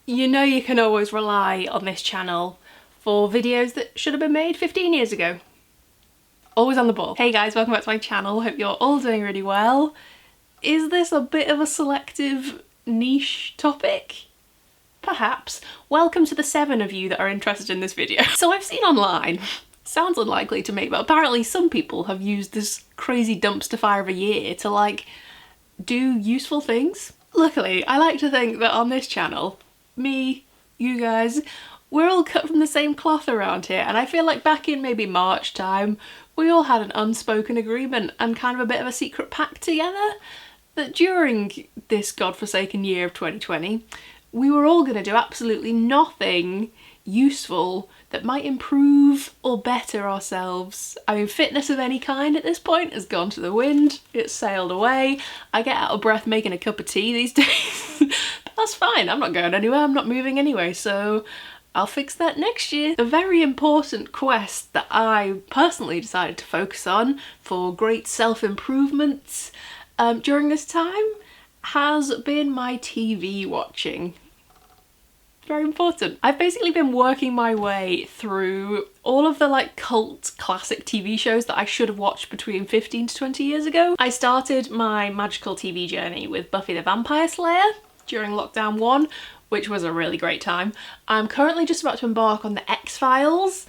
You know you can always rely on this channel for videos that should have been made 15 years ago. Always on the ball. Hey guys, welcome back to my channel. Hope you're all doing really well. Is this a bit of a selective niche topic? Perhaps. Welcome to the 7 of you that are interested in this video. So I've seen online, sounds unlikely to me, but apparently some people have used this crazy dumpster fire of a year to like do useful things. Luckily, I like to think that on this channel, me, you guys, we're all cut from the same cloth around here, and I feel like back in maybe March time, we all had an unspoken agreement and kind of a bit of a secret pact together that during this godforsaken year of 2020, we were all going to do absolutely nothing useful that might improve or better ourselves. I mean, fitness of any kind at this point has gone to the wind, it's sailed away. I get out of breath making a cup of tea these days, but that's fine, I'm not going anywhere, I'm not moving anyway, so I'll fix that next year. A very important quest that I personally decided to focus on for great self-improvement during this time has been my TV watching. Very important. I've basically been working my way through all of the like cult classic TV shows that I should have watched between 15 to 20 years ago. I started my magical TV journey with Buffy the Vampire Slayer during lockdown 1, which was a really great time. I'm currently just about to embark on the X-Files,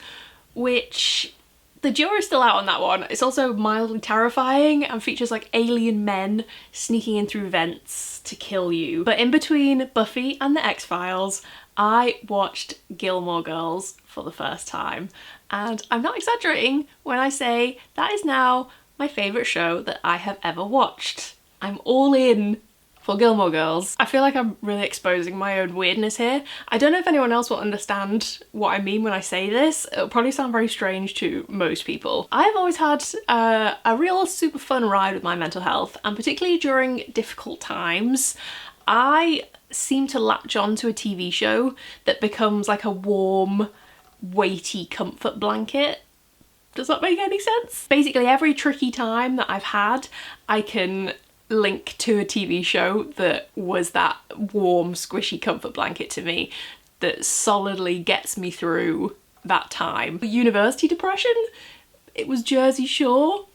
which the jury's still out on that one. It's also mildly terrifying and features like alien men sneaking in through vents to kill you. But in between Buffy and the X-Files, I watched Gilmore Girls for the first time. And I'm not exaggerating when I say that is now my favourite show that I have ever watched. I'm all in for Gilmore Girls. I feel like I'm really exposing my own weirdness here. I don't know if anyone else will understand what I mean when I say this. It'll probably sound very strange to most people. I've always had a real super fun ride with my mental health, and particularly during difficult times, I seem to latch on to a TV show that becomes like a warm, weighty comfort blanket. Does that make any sense? Basically every tricky time that I've had, I can link to a TV show that was that warm, squishy comfort blanket to me that solidly gets me through that time. University depression? It was Jersey Shore.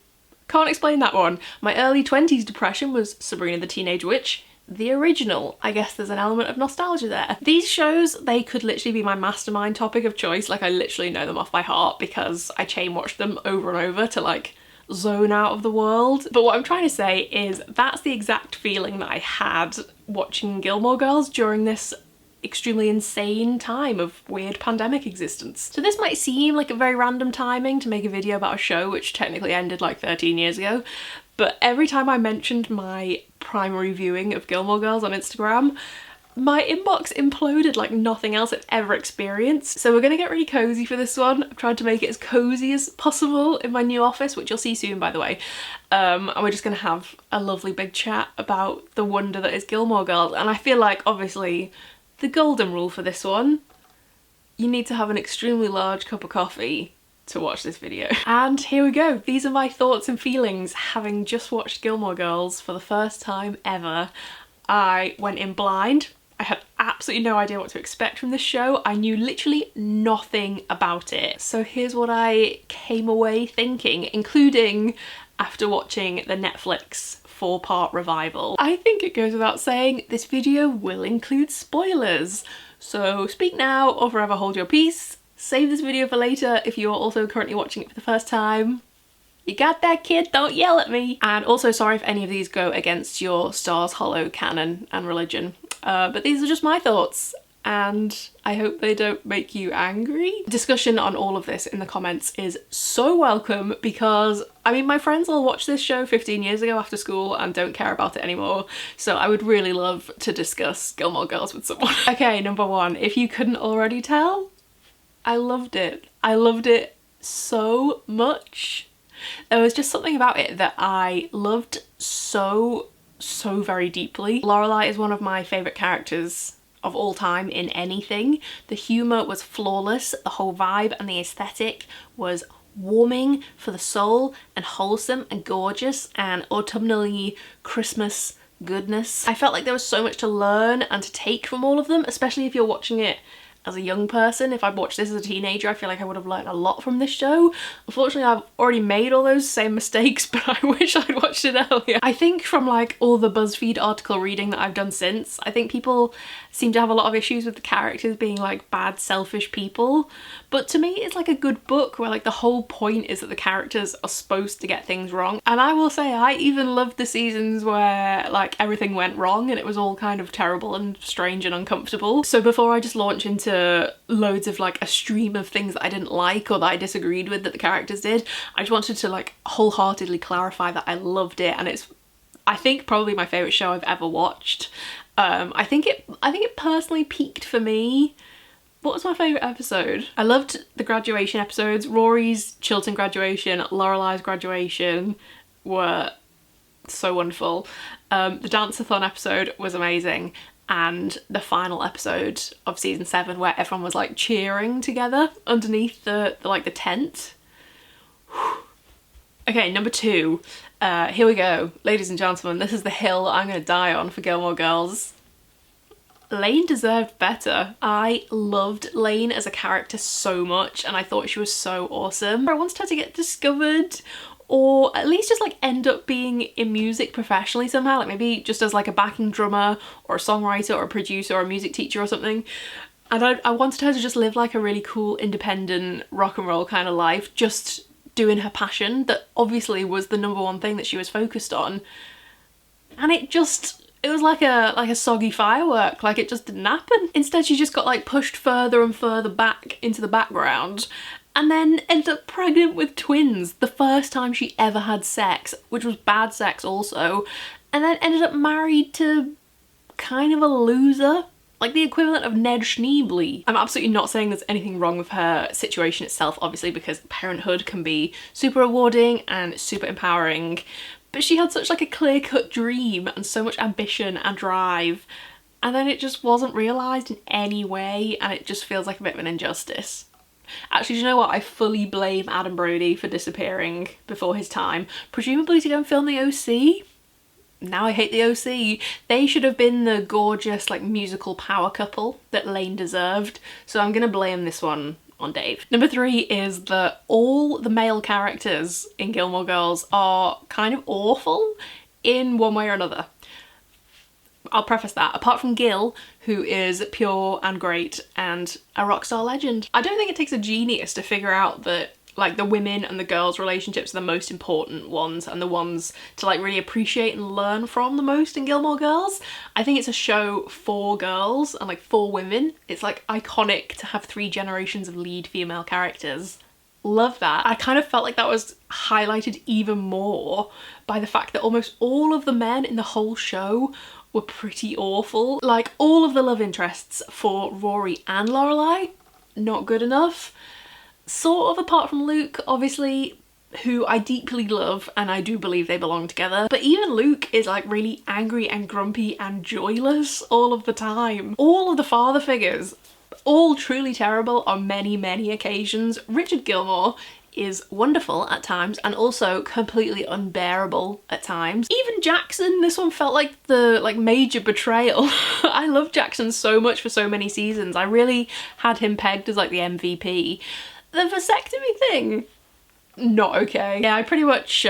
Can't explain that one. My early 20s depression was Sabrina the Teenage Witch, the original. I guess there's an element of nostalgia there. These shows, they could literally be my mastermind topic of choice. Like I literally know them off by heart because I chain watch them over and over to like zone out of the world. But what I'm trying to say is that's the exact feeling that I had watching Gilmore Girls during this extremely insane time of weird pandemic existence. So this might seem like a very random timing to make a video about a show which technically ended like 13 years ago, but every time I mentioned my primary viewing of Gilmore Girls on Instagram, my inbox imploded like nothing else I've ever experienced. So we're gonna get really cozy for this one. I've tried to make it as cozy as possible in my new office, which you'll see soon, by the way. And we're just gonna have a lovely big chat about the wonder that is Gilmore Girls. And I feel like, obviously, the golden rule for this one, you need to have an extremely large cup of coffee to watch this video. And here we go. These are my thoughts and feelings having just watched Gilmore Girls for the first time ever. I went in blind. I had absolutely no idea what to expect from this show. I knew literally nothing about it. So here's what I came away thinking, including after watching the Netflix 4-part revival. I think it goes without saying this video will include spoilers. So speak now or forever hold your peace. Save this video for later if you're also currently watching it for the first time. You got that, kid? Don't yell at me. And also sorry if any of these go against your Stars Hollow canon and religion. But these are just my thoughts, and I hope they don't make you angry. Discussion on all of this in the comments is so welcome because, I mean, my friends all watched this show 15 years ago after school and don't care about it anymore, so I would really love to discuss Gilmore Girls with someone. Okay, number 1, if you couldn't already tell, I loved it. I loved it so much. There was just something about it that I loved so very deeply. Lorelai is one of my favourite characters of all time in anything. The humour was flawless, the whole vibe and the aesthetic was warming for the soul and wholesome and gorgeous and autumnally Christmas goodness. I felt like there was so much to learn and to take from all of them, especially if you're watching it as a young person. If I'd watched this as a teenager, I feel like I would have learned a lot from this show. Unfortunately, I've already made all those same mistakes, but I wish I'd watched it earlier. I think from like all the BuzzFeed article reading that I've done since, I think people seem to have a lot of issues with the characters being like bad, selfish people. But to me, it's like a good book where like the whole point is that the characters are supposed to get things wrong. And I will say, I even loved the seasons where like everything went wrong and it was all kind of terrible and strange and uncomfortable. So before I just launch into loads of like a stream of things that I didn't like or that I disagreed with that the characters did, I just wanted to like wholeheartedly clarify that I loved it, and it's, I think, probably my favourite show I've ever watched. I think it personally peaked for me. What was my favourite episode? I loved the graduation episodes. Rory's Chilton graduation, Lorelai's graduation were so wonderful. The dance-a-thon episode was amazing. And the final episode of season 7 where everyone was like cheering together underneath the tent. Whew. Okay, number 2. Here we go. Ladies and gentlemen, this is the hill I'm gonna die on for Gilmore Girls. Lane deserved better. I loved Lane as a character so much and I thought she was so awesome. I wanted her to get discovered, or at least just like end up being in music professionally somehow, like maybe just as like a backing drummer or a songwriter or a producer or a music teacher or something. And I wanted her to just live like a really cool, independent rock and roll kind of life, just doing her passion that obviously was the number one thing that she was focused on. And it was like a soggy firework, like it just didn't happen. Instead she just got like pushed further and further back into the background, and then ended up pregnant with twins the first time she ever had sex, which was bad sex also, and then ended up married to kind of a loser, like the equivalent of Ned Schneebly. I'm absolutely not saying there's anything wrong with her situation itself, obviously, because parenthood can be super rewarding and super empowering, but she had such like a clear-cut dream and so much ambition and drive, and then it just wasn't realised in any way, and it just feels like a bit of an injustice. Actually, do you know what? I fully blame Adam Brody for disappearing before his time, presumably to go and film the OC. Now I hate the OC. They should have been the gorgeous like musical power couple that Lane deserved, so I'm gonna blame this one on Dave. Number 3 is that all the male characters in Gilmore Girls are kind of awful in one way or another. I'll preface that. Apart from Gil, who is pure and great and a rock star legend. I don't think it takes a genius to figure out that like the women and the girls relationships are the most important ones and the ones to like really appreciate and learn from the most in Gilmore Girls. I think it's a show for girls and like for women. It's like iconic to have 3 generations of lead female characters. Love that. I kind of felt like that was highlighted even more by the fact that almost all of the men in the whole show were pretty awful. Like all of the love interests for Rory and Lorelai, not good enough. Sort of apart from Luke, obviously, who I deeply love and I do believe they belong together. But even Luke is like really angry and grumpy and joyless all of the time. All of the father figures, all truly terrible on many, many occasions. Richard Gilmore is wonderful at times and also completely unbearable at times. Even Jackson, this one felt like the major betrayal. I love Jackson so much for so many seasons. I really had him pegged as like the MVP. The vasectomy thing, not okay. Yeah, I pretty much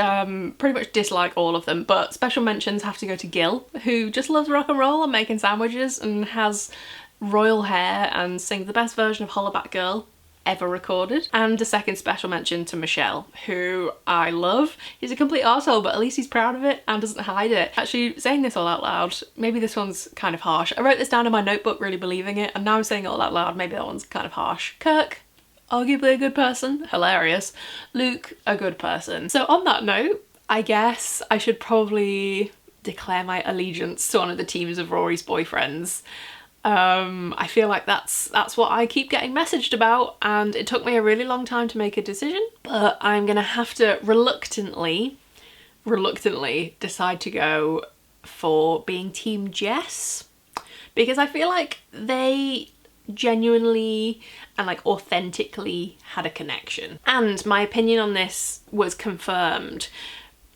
dislike all of them, but special mentions have to go to Gil, who just loves rock and roll and making sandwiches and has royal hair and sings the best version of Hollaback Girl ever recorded. And a second special mention to Michelle, who I love. He's a complete arsehole, but at least he's proud of it and doesn't hide it. Actually, saying this all out loud, maybe this one's kind of harsh. I wrote this down in my notebook really believing it, and now I'm saying it all out loud, maybe that one's kind of harsh. Kirk, arguably a good person, hilarious. Luke, a good person. So on that note, I guess I should probably declare my allegiance to one of the teams of Rory's boyfriends. I feel like that's what I keep getting messaged about, and it took me a really long time to make a decision, but I'm gonna have to reluctantly decide to go for being Team Jess, because I feel like they genuinely and like authentically had a connection, and my opinion on this was confirmed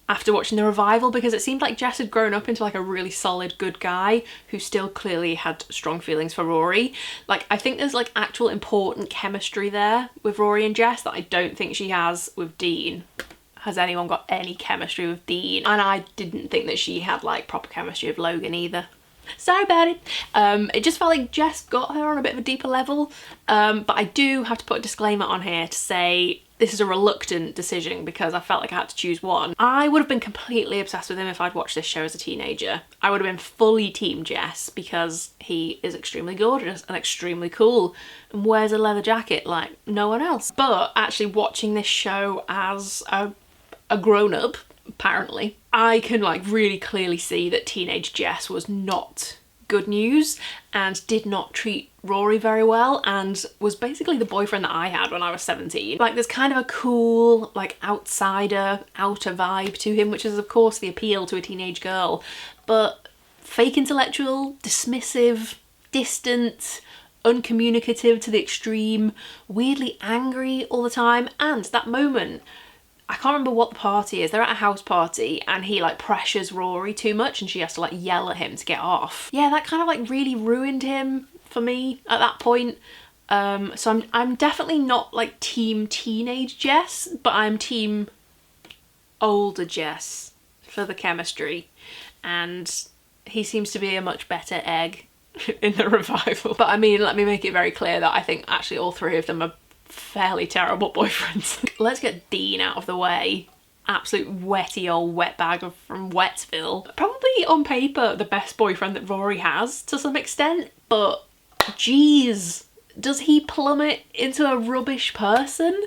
after watching the revival, because it seemed like Jess had grown up into like a really solid good guy who still clearly had strong feelings for Rory. Like, I think there's like actual important chemistry there with Rory and Jess that I don't think she has with Dean. Has anyone got any chemistry with Dean? And I didn't think that she had like proper chemistry with Logan either. Sorry about it. It just felt like Jess got her on a bit of a deeper level. But I do have to put a disclaimer on here to say this is a reluctant decision because I felt like I had to choose one. I would have been completely obsessed with him if I'd watched this show as a teenager. I would have been fully team Jess because he is extremely gorgeous and extremely cool and wears a leather jacket like no one else. But actually watching this show as a grown-up, apparently, I can like really clearly see that teenage Jess was not good news and did not treat Rory very well and was basically the boyfriend that I had when I was 17. Like, there's kind of a cool, like, outsider, outer vibe to him, which is of course the appeal to a teenage girl, but fake intellectual, dismissive, distant, uncommunicative to the extreme, weirdly angry all the time. And that moment, I can't remember what the party is, they're at a house party and he like pressures Rory too much and she has to like yell at him to get off. Yeah, that kind of like really ruined him for me at that point. So I'm definitely not like team teenage Jess, but I'm team older Jess for the chemistry, and he seems to be a much better egg in the revival. But I mean, let me make it very clear that I think actually all three of them are fairly terrible boyfriends. Let's get Dean out of the way. Absolute wetty old wetbag from Wetsville. Probably on paper the best boyfriend that Rory has to some extent, but geez, does he plummet into a rubbish person?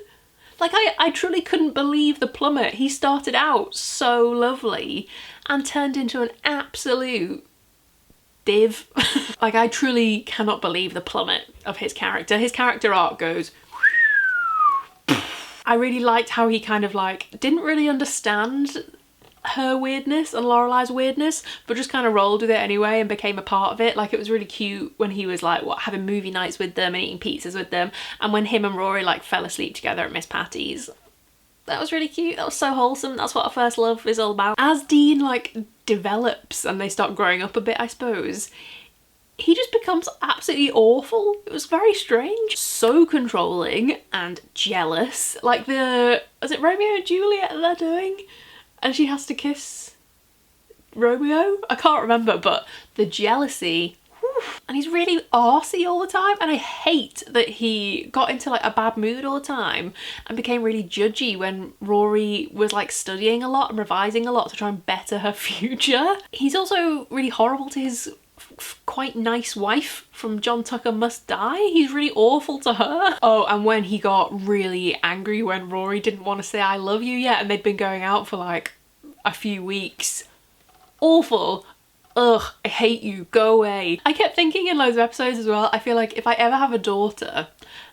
Like, I truly couldn't believe the plummet. He started out so lovely and turned into an absolute div. Like, I truly cannot believe the plummet of his character. His character arc goes I really liked how he kind of like didn't really understand her weirdness and Lorelei's weirdness, but just kind of rolled with it anyway and became a part of it. Like, it was really cute when he was like having movie nights with them and eating pizzas with them, and when him and Rory like fell asleep together at Miss Patty's. That was really cute. That was so wholesome. That's what a first love is all about. As Dean like develops and they start growing up a bit, I suppose, he just becomes absolutely awful. It was very strange. So controlling and jealous. Like is it Romeo and Juliet that they're doing? And she has to kiss Romeo? I can't remember, but the jealousy. Whew. And he's really arsey all the time, and I hate that he got into like a bad mood all the time and became really judgy when Rory was like studying a lot and revising a lot to try and better her future. He's also really horrible to his quite nice wife from John Tucker Must Die. He's really awful to her. Oh, and when he got really angry when Rory didn't want to say I love you yet and they'd been going out for like a few weeks. Awful. Ugh, I hate you, go away. I kept thinking in loads of episodes as well, I feel like if I ever have a daughter,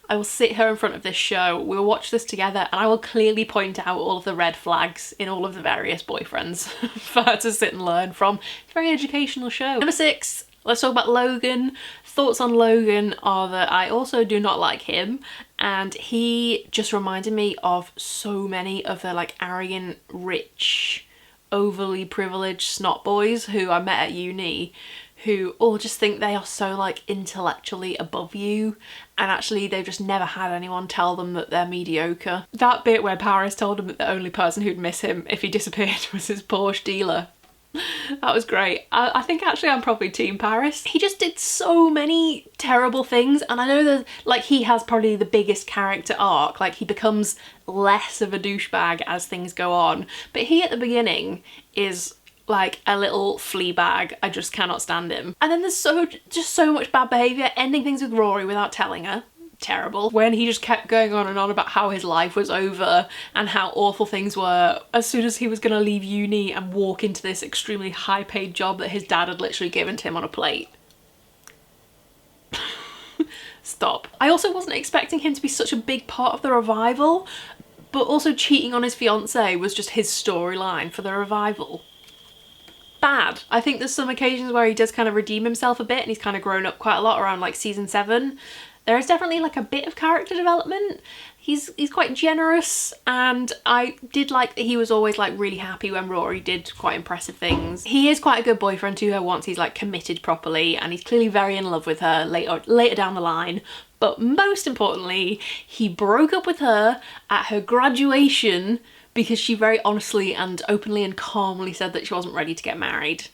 I will sit her in front of this show, we'll watch this together, and I will clearly point out all of the red flags in all of the various boyfriends for her to sit and learn from. It's a very educational show. Number 6, let's talk about Logan. Thoughts on Logan are that I also do not like him, and he just reminded me of so many of the like arrogant, rich, overly privileged snot boys who I met at uni, who all just think they are so like intellectually above you, and actually they've just never had anyone tell them that they're mediocre. That bit where Paris told him that the only person who'd miss him if he disappeared was his Porsche dealer. That was great. I think actually I'm probably team Paris. He just did so many terrible things, and I know that like he has probably the biggest character arc, like he becomes less of a douchebag as things go on, but he at the beginning is like a little flea bag. I just cannot stand him. And then there's just so much bad behaviour, ending things with Rory without telling her. Terrible. When he just kept going on and on about how his life was over and how awful things were as soon as he was going to leave uni and walk into this extremely high paid job that his dad had literally given to him on a plate. Stop. I also wasn't expecting him to be such a big part of the revival, but also cheating on his fiancée was just his storyline for the revival. Bad. I think there's some occasions where he does kind of redeem himself a bit and he's kind of grown up quite a lot around like season 7. There is definitely like a bit of character development. He's quite generous, and I did like that he was always like really happy when Rory did quite impressive things. He is quite a good boyfriend to her once he's like committed properly, and he's clearly very in love with her later down the line. But most importantly, he broke up with her at her graduation because she very honestly and openly and calmly said that she wasn't ready to get married.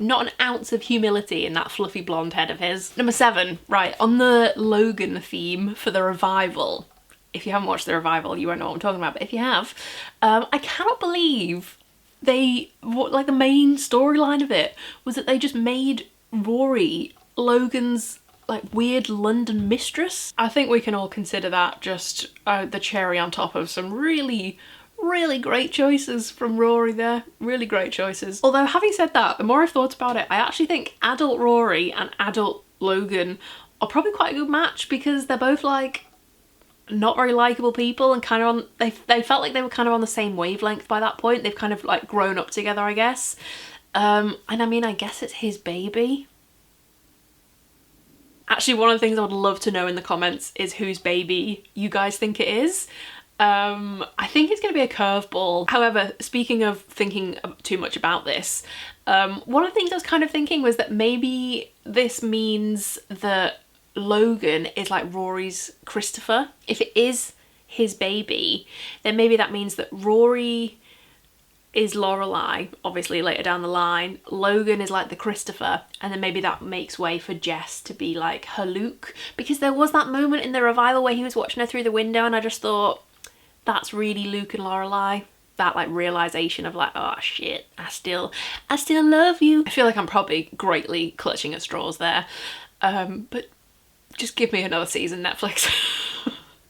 Not an ounce of humility in that fluffy blonde head of his. Number 7, right, on the Logan theme for the revival. If you haven't watched the revival, you won't know what I'm talking about, but if you have, I cannot believe the main storyline of it was that they just made Rory Logan's like weird London mistress. I think we can all consider that just the cherry on top of some really great choices from Rory there. Really great choices. Although having said that, the more I've thought about it, I actually think adult Rory and adult Logan are probably quite a good match, because they're both like not very likable people and kind of on, they felt like they were kind of on the same wavelength by that point. They've kind of like grown up together, I guess. And I mean, I guess it's his baby. Actually, one of the things I would love to know in the comments is whose baby you guys think it is. I think it's going to be a curveball. However, speaking of thinking too much about this, one of the things I was kind of thinking was that maybe this means that Logan is like Rory's Christopher. If it is his baby, then maybe that means that Rory is Lorelai, obviously later down the line. Logan is like the Christopher, and then maybe that makes way for Jess to be like her Luke, because there was that moment in the revival where he was watching her through the window, and I just thought, that's really Luke and Lorelai. That like realization of like, oh shit, I still love you. I feel like I'm probably greatly clutching at straws there, but just give me another season, Netflix.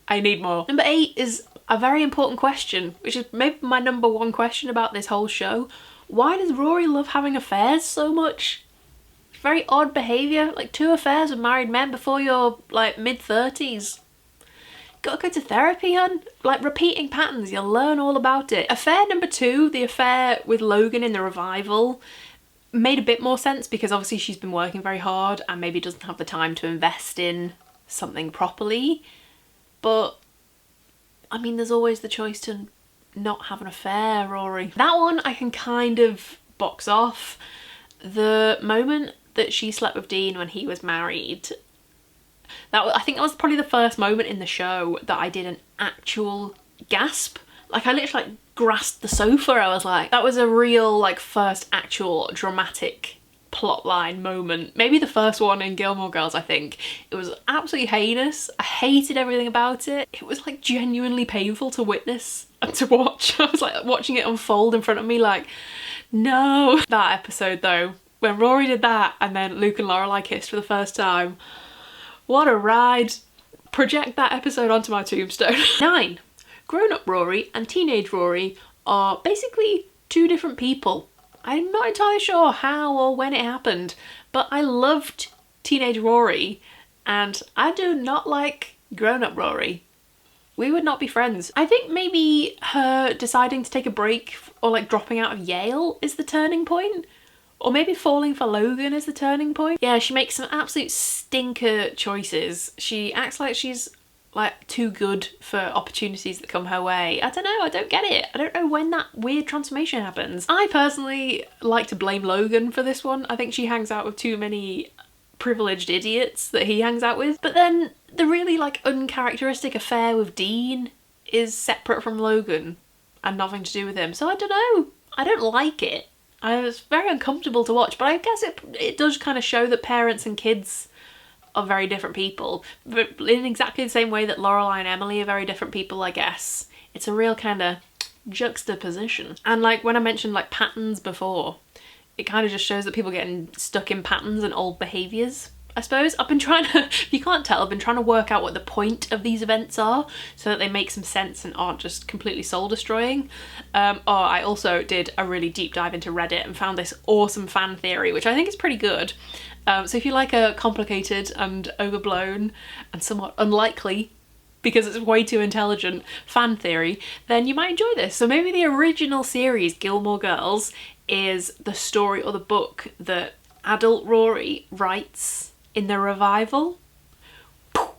I need more. Number 8 is a very important question, which is maybe my number 1 question about this whole show. Why does Rory love having affairs so much? Very odd behaviour. Like 2 affairs with married men before you're like mid-30s. Gotta go to therapy, hun. Like repeating patterns, you'll learn all about it. Affair number 2, the affair with Logan in the revival, made a bit more sense because obviously she's been working very hard and maybe doesn't have the time to invest in something properly. But I mean, there's always the choice to not have an affair, Rory. That one I can kind of box off. The moment that she slept with Dean when he was married, I think that was probably the first moment in the show that I did an actual gasp. Like I literally like grasped the sofa. I was like, that was a real like first actual dramatic plotline moment. Maybe the first one in Gilmore Girls, I think. It was absolutely heinous. I hated everything about it. It was like genuinely painful to witness and to watch. I was like watching it unfold in front of me like, no. That episode though, when Rory did that and then Luke and Lorelai kissed for the first time, what a ride. Project that episode onto my tombstone. 9. Grown-up Rory and teenage Rory are basically 2 different people. I'm not entirely sure how or when it happened, but I loved teenage Rory and I do not like grown-up Rory. We would not be friends. I think maybe her deciding to take a break or like dropping out of Yale is the turning point. Or maybe falling for Logan is the turning point. Yeah, she makes some absolute stinker choices. She acts like she's like too good for opportunities that come her way. I don't know, I don't get it. I don't know when that weird transformation happens. I personally like to blame Logan for this one. I think she hangs out with too many privileged idiots that he hangs out with. But then the really like uncharacteristic affair with Dean is separate from Logan and nothing to do with him. So I don't know. I don't like it. I was very uncomfortable to watch, but I guess it does kind of show that parents and kids are very different people, but in exactly the same way that Lorelai and Emily are very different people, I guess. It's a real kind of juxtaposition. And like when I mentioned like patterns before, it kind of just shows that people getting stuck in patterns and old behaviours. I suppose I've been trying to, if you can't tell, I've been trying to work out what the point of these events are so that they make some sense and aren't just completely soul destroying. I also did a really deep dive into Reddit and found this awesome fan theory, which I think is pretty good. So if you like a complicated and overblown and somewhat unlikely, because it's way too intelligent, fan theory, then you might enjoy this. So maybe the original series, Gilmore Girls, is the story or the book that adult Rory writes in the revival.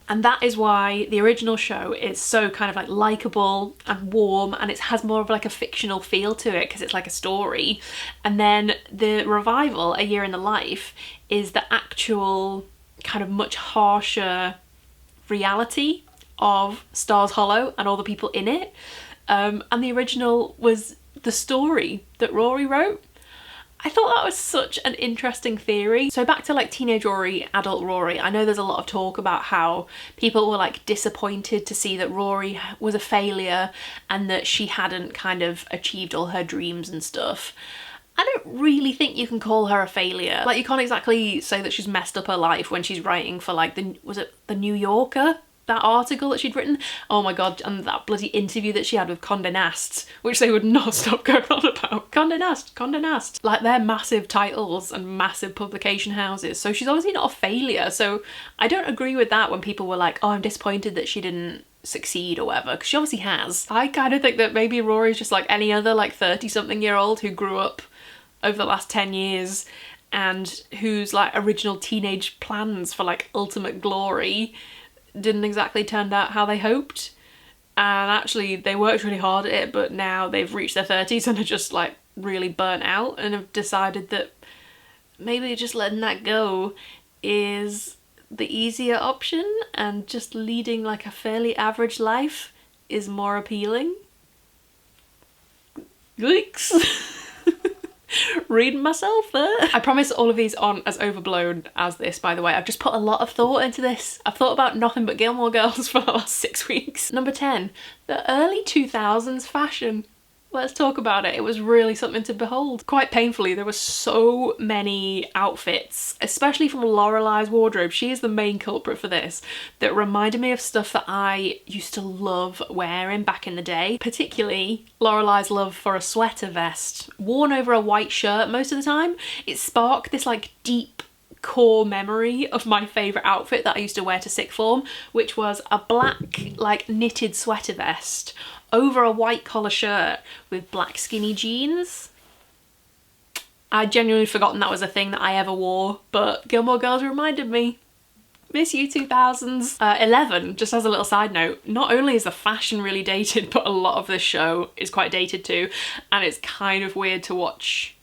And that is why the original show is so kind of like likeable and warm, and it has more of like a fictional feel to it because it's like a story. And then the revival, A Year in the Life, is the actual kind of much harsher reality of Stars Hollow and all the people in it. And the original was the story that Rory wrote. I thought that was such an interesting theory. So back to like teenage Rory, adult Rory, I know there's a lot of talk about how people were like disappointed to see that Rory was a failure and that she hadn't kind of achieved all her dreams and stuff. I don't really think you can call her a failure. Like, you can't exactly say that she's messed up her life when she's writing for like was it the New Yorker? That article that she'd written, oh my god, and that bloody interview that she had with Condé Nast, which they would not stop going on about. Condé Nast, like they're massive titles and massive publication houses, so she's obviously not a failure. So I don't agree with that when people were like, oh, I'm disappointed that she didn't succeed or whatever, because she obviously has. I kind of think that maybe Rory's just like any other like 30-something-year-old who grew up over the last 10 years and whose like original teenage plans for like ultimate glory didn't exactly turn out how they hoped, and actually they worked really hard at it, but now they've reached their 30s and are just like really burnt out and have decided that maybe just letting that go is the easier option, and just leading like a fairly average life is more appealing. Yikes. Reading myself there. I promise all of these aren't as overblown as this, by the way. I've just put a lot of thought into this. I've thought about nothing but Gilmore Girls for the last 6 weeks. Number 10, the early 2000s fashion. Let's talk about it. It was really something to behold. Quite painfully, there were so many outfits, especially from Lorelei's wardrobe. She is the main culprit for this, that reminded me of stuff that I used to love wearing back in the day. Particularly Lorelei's love for a sweater vest worn over a white shirt most of the time. It sparked this like deep core memory of my favourite outfit that I used to wear to sixth form, which was a black like knitted sweater vest over a white collar shirt with black skinny jeans. I'd genuinely forgotten that was a thing that I ever wore, but Gilmore Girls reminded me. Miss you 2000s. 11, just as a little side note, not only is the fashion really dated, but a lot of this show is quite dated too, and it's kind of weird to watch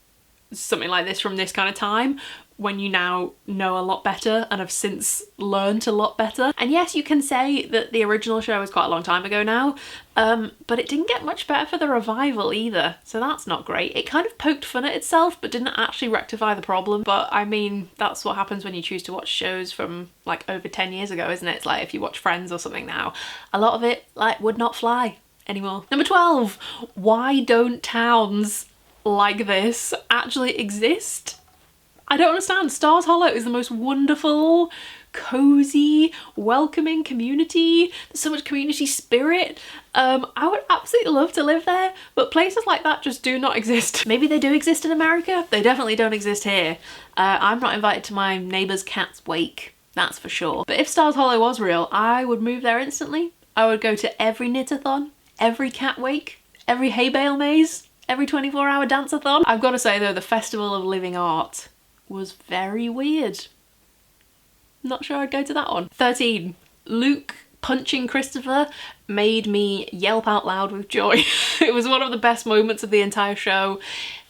something like this from this kind of time when you now know a lot better and have since learned a lot better. And yes, you can say that the original show was quite a long time ago now, but it didn't get much better for the revival either, so that's not great. It kind of poked fun at itself but didn't actually rectify the problem. But I mean, that's what happens when you choose to watch shows from like over 10 years ago, isn't it? It's like if you watch Friends or something now, a lot of it like would not fly anymore. Number 12, why don't towns like this actually exist? I don't understand. Stars Hollow is the most wonderful, cozy, welcoming community. There's so much community spirit. I would absolutely love to live there, but places like that just do not exist. Maybe they do exist in America. They definitely don't exist here. I'm not invited to my neighbour's cat's wake, that's for sure. But if Stars Hollow was real, I would move there instantly. I would go to every knit-a-thon, every cat wake, every hay bale maze, every 24-hour dance-a-thon. I've got to say though, the Festival of Living Art was very weird. Not sure I'd go to that one. 13, Luke punching Christopher made me yelp out loud with joy. It was one of the best moments of the entire show.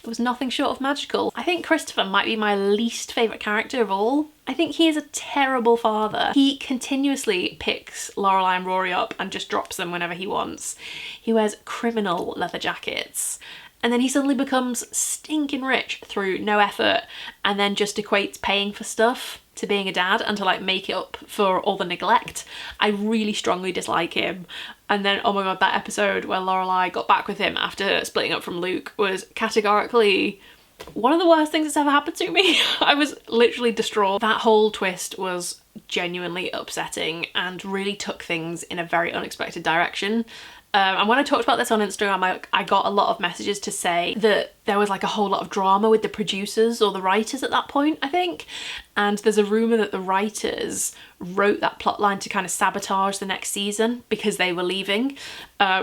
It was nothing short of magical. I think Christopher might be my least favourite character of all. I think he is a terrible father. He continuously picks Lorelai and Rory up and just drops them whenever he wants. He wears criminal leather jackets. And then he suddenly becomes stinking rich through no effort, and then just equates paying for stuff to being a dad and to like make it up for all the neglect. I really strongly dislike him. And then, oh my god, that episode where Lorelai got back with him after splitting up from Luke was categorically one of the worst things that's ever happened to me. I was literally distraught. That whole twist was genuinely upsetting and really took things in a very unexpected direction. And when I talked about this on Instagram, I got a lot of messages to say that there was like a whole lot of drama with the producers or the writers at that point, I think. And there's a rumour that the writers wrote that plotline to kind of sabotage the next season because they were leaving,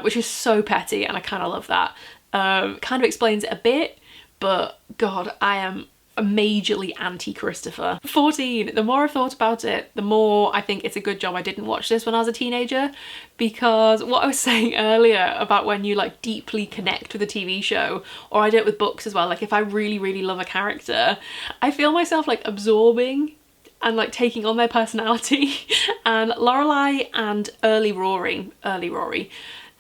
which is so petty, and I kind of love that. Kind of explains it a bit, but God, I am majorly anti-Christopher. 14, the more I've thought about it, the more I think it's a good job I didn't watch this when I was a teenager, because what I was saying earlier about when you like deeply connect with a TV show, or I do it with books as well, like if I really, really love a character, I feel myself like absorbing and like taking on their personality. And Lorelai and early Rory,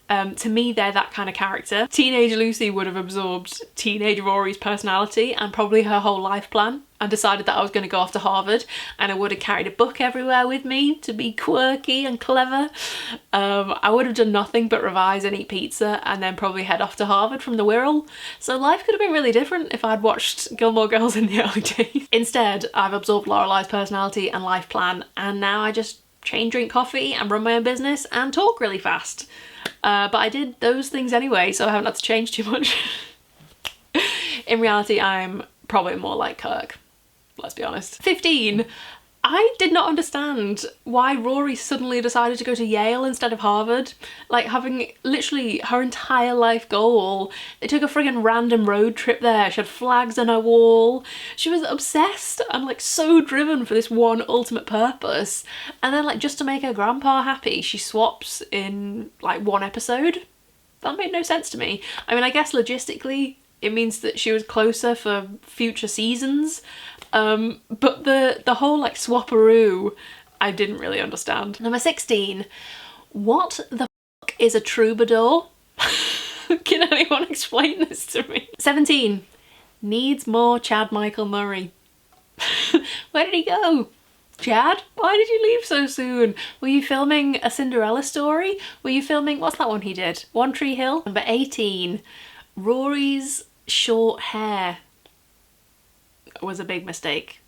to me, they're that kind of character. Teenage Lucy would have absorbed teenage Rory's personality and probably her whole life plan, and decided that I was going to go off to Harvard, and I would have carried a book everywhere with me to be quirky and clever. I would have done nothing but revise and eat pizza and then probably head off to Harvard from the Wirral. So life could have been really different if I'd watched Gilmore Girls in the early days. Instead, I've absorbed Lorelai's personality and life plan, and now I just chain drink coffee and run my own business and talk really fast. But I did those things anyway, so I haven't had to change too much. In reality, I'm probably more like Kirk, let's be honest. 15. I did not understand why Rory suddenly decided to go to Yale instead of Harvard. Like, having literally her entire life goal. They took a friggin' random road trip there. She had flags on her wall. She was obsessed and like so driven for this one ultimate purpose. And then like just to make her grandpa happy, she swaps in like one episode. That made no sense to me. I mean, I guess logistically it means that she was closer for future seasons. But the whole like swapperoo, I didn't really understand. Number 16, what the fuck is a troubadour? Can anyone explain this to me? 17, needs more Chad Michael Murray. Where did he go? Chad, why did you leave so soon? Were you filming A Cinderella Story? Were you filming, what's that one he did? One Tree Hill? Number 18, Rory's short hair was a big mistake.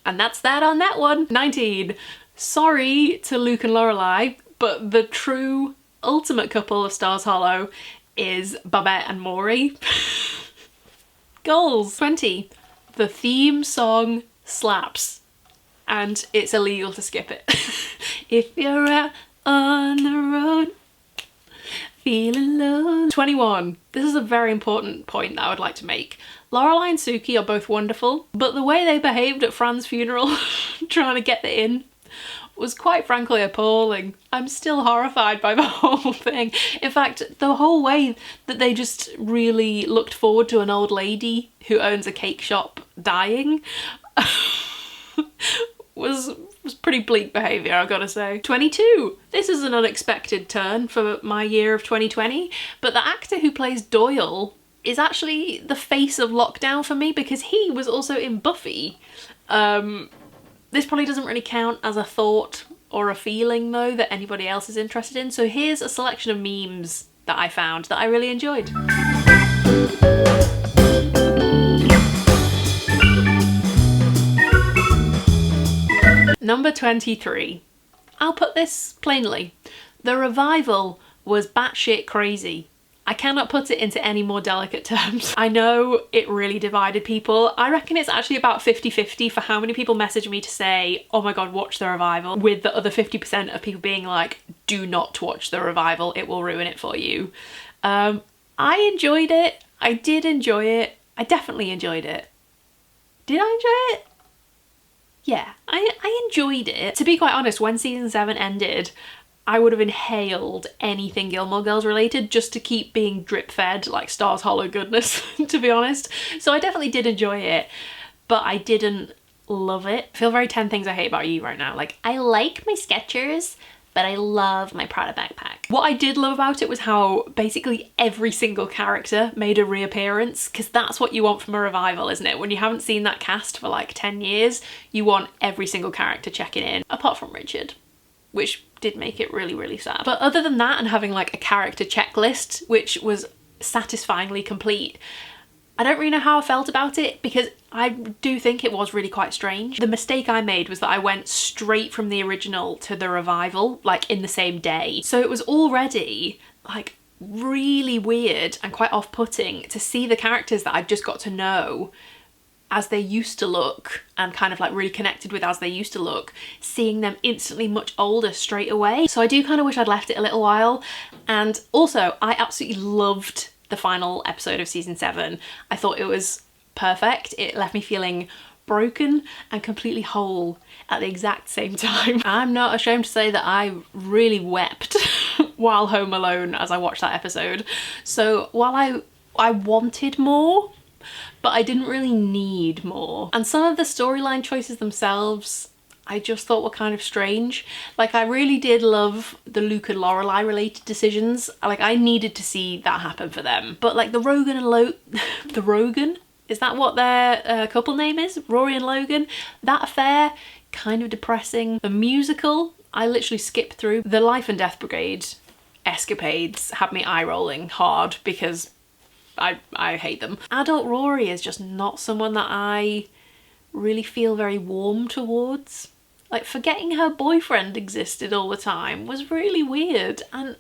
And that's that on that one. 19. Sorry to Luke and Lorelai, but the true ultimate couple of Stars Hollow is Babette and Maury. Goals. 20. The theme song slaps, and it's illegal to skip it. If you're out on the road feeling low. 21. This is a very important point that I would like to make. Lorelai and Suki are both wonderful, but the way they behaved at Fran's funeral, trying to get the in, was quite frankly appalling. I'm still horrified by the whole thing. In fact, the whole way that they just really looked forward to an old lady who owns a cake shop dying was pretty bleak behaviour, I've got to say. 22. This is an unexpected turn for my year of 2020, but the actor who plays Doyle is actually the face of lockdown for me, because he was also in Buffy. This probably doesn't really count as a thought or a feeling though that anybody else is interested in, so here's a selection of memes that I found that I really enjoyed. Number 23. I'll put this plainly. The revival was batshit crazy. I cannot put it into any more delicate terms. I know it really divided people. I reckon it's actually about 50-50 for how many people message me to say, oh my god, watch the revival, with the other 50% of people being like, do not watch the revival, it will ruin it for you. I enjoyed it. I did enjoy it. I definitely enjoyed it. Did I enjoy it? Yeah, I enjoyed it. To be quite honest, when season 7 ended, I would have inhaled anything Gilmore Girls related just to keep being drip fed like Stars Hollow goodness, to be honest. So I definitely did enjoy it, but I didn't love it. I feel very 10 Things I Hate About You right now. Like, I like my Skechers, but I love my Prada backpack. What I did love about it was how basically every single character made a reappearance, because that's what you want from a revival, isn't it? When you haven't seen that cast for like 10 years, you want every single character checking in, apart from Richard, which did make it really, really sad. But other than that, and having like a character checklist, which was satisfyingly complete, I don't really know how I felt about it, because I do think it was really quite strange. The mistake I made was that I went straight from the original to the revival, like in the same day. So it was already like really weird and quite off-putting to see the characters that I'd just got to know as they used to look and kind of like really connected with as they used to look, seeing them instantly much older straight away. So I do kind of wish I'd left it a little while. And also I absolutely loved the final episode of season 7. I thought it was perfect. It left me feeling broken and completely whole at the exact same time. I'm not ashamed to say that I really wept while home alone as I watched that episode. So while I wanted more, but I didn't really need more. And some of the storyline choices themselves I just thought were kind of strange. Like, I really did love the Luke and Lorelai related decisions. Like, I needed to see that happen for them. But like the Rogan and the Rogan? Is that what their couple name is? Rory and Logan? That affair, kind of depressing. The musical, I literally skipped through. The Life and Death Brigade escapades had me eye rolling hard because I hate them. Adult Rory is just not someone that I really feel very warm towards. Like, forgetting her boyfriend existed all the time was really weird and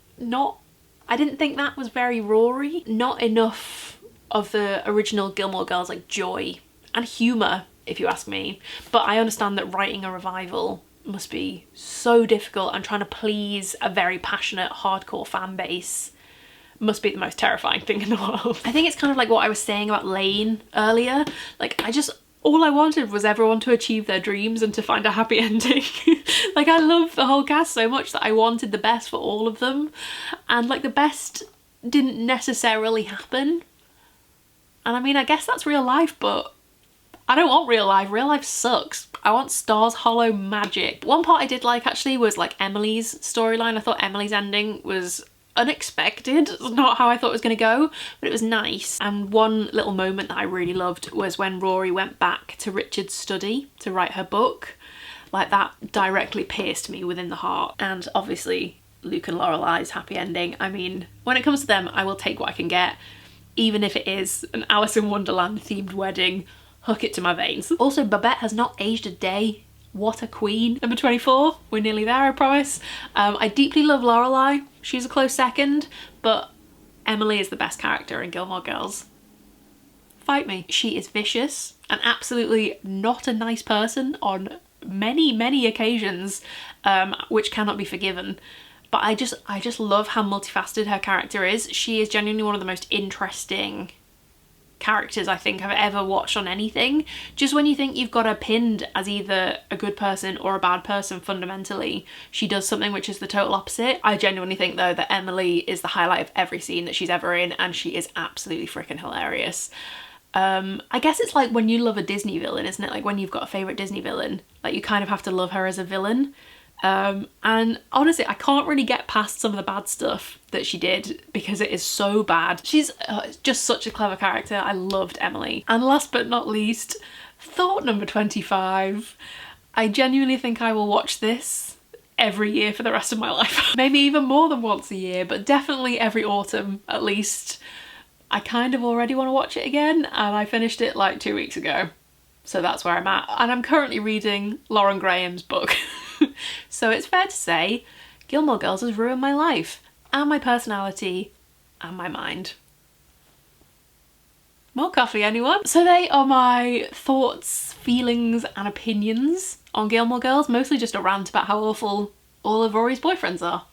I didn't think that was very Rory. Not enough of the original Gilmore Girls like joy and humour, if you ask me. But I understand that writing a revival must be so difficult, and trying to please a very passionate hardcore fan base must be the most terrifying thing in the world. I think it's kind of like what I was saying about Lane earlier. Like, all I wanted was everyone to achieve their dreams and to find a happy ending. Like, I love the whole cast so much that I wanted the best for all of them, and like the best didn't necessarily happen. And I mean, I guess that's real life, but I don't want real life. Real life sucks. I want Stars Hollow magic. One part I did like actually was like Emily's storyline. I thought Emily's ending was unexpected. Not how I thought it was going to go, but it was nice. And one little moment that I really loved was when Rory went back to Richard's study to write her book. Like, that directly pierced me within the heart. And obviously Luke and Lorelai's happy ending. I mean, when it comes to them, I will take what I can get. Even if it is an Alice in Wonderland themed wedding, hook it to my veins. Also, Babette has not aged a day. What a queen. Number 24, we're nearly there, I promise. I deeply love Lorelai. She's a close second, but Emily is the best character in Gilmore Girls. Fight me. She is vicious and absolutely not a nice person on many, many occasions, which cannot be forgiven. But I just love how multifaceted her character is. She is genuinely one of the most interesting characters I think I've ever watched on anything. Just when you think you've got her pinned as either a good person or a bad person fundamentally, she does something which is the total opposite. I genuinely think though that Emily is the highlight of every scene that she's ever in, and she is absolutely freaking hilarious. I guess it's like when you love a Disney villain, isn't it? Like when you've got a favourite Disney villain, like you kind of have to love her as a villain. And honestly, I can't really get past some of the bad stuff that she did because it is so bad. She's just such a clever character. I loved Emily. And last but not least, thought number 25. I genuinely think I will watch this every year for the rest of my life. Maybe even more than once a year, but definitely every autumn at least. I kind of already want to watch it again, and I finished it like 2 weeks ago. So that's where I'm at. And I'm currently reading Lauren Graham's book. So it's fair to say Gilmore Girls has ruined my life and my personality and my mind. More coffee, anyone? So they are my thoughts, feelings and opinions on Gilmore Girls, mostly just a rant about how awful all of Rory's boyfriends are.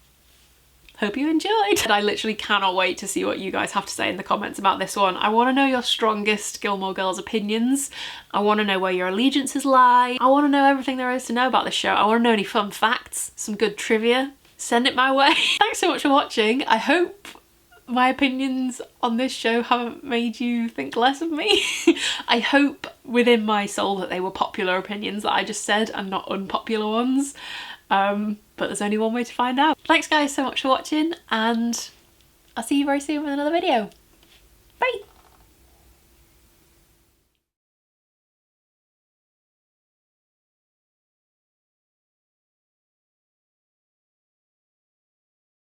Hope you enjoyed. I literally cannot wait to see what you guys have to say in the comments about this one. I want to know your strongest Gilmore Girls opinions. I want to know where your allegiances lie. I want to know everything there is to know about this show. I want to know any fun facts, some good trivia. Send it my way. Thanks so much for watching. I hope my opinions on this show haven't made you think less of me. I hope within my soul that they were popular opinions that I just said and not unpopular ones. But there's only one way to find out. Thanks guys so much for watching, and I'll see you very soon with another video. Bye!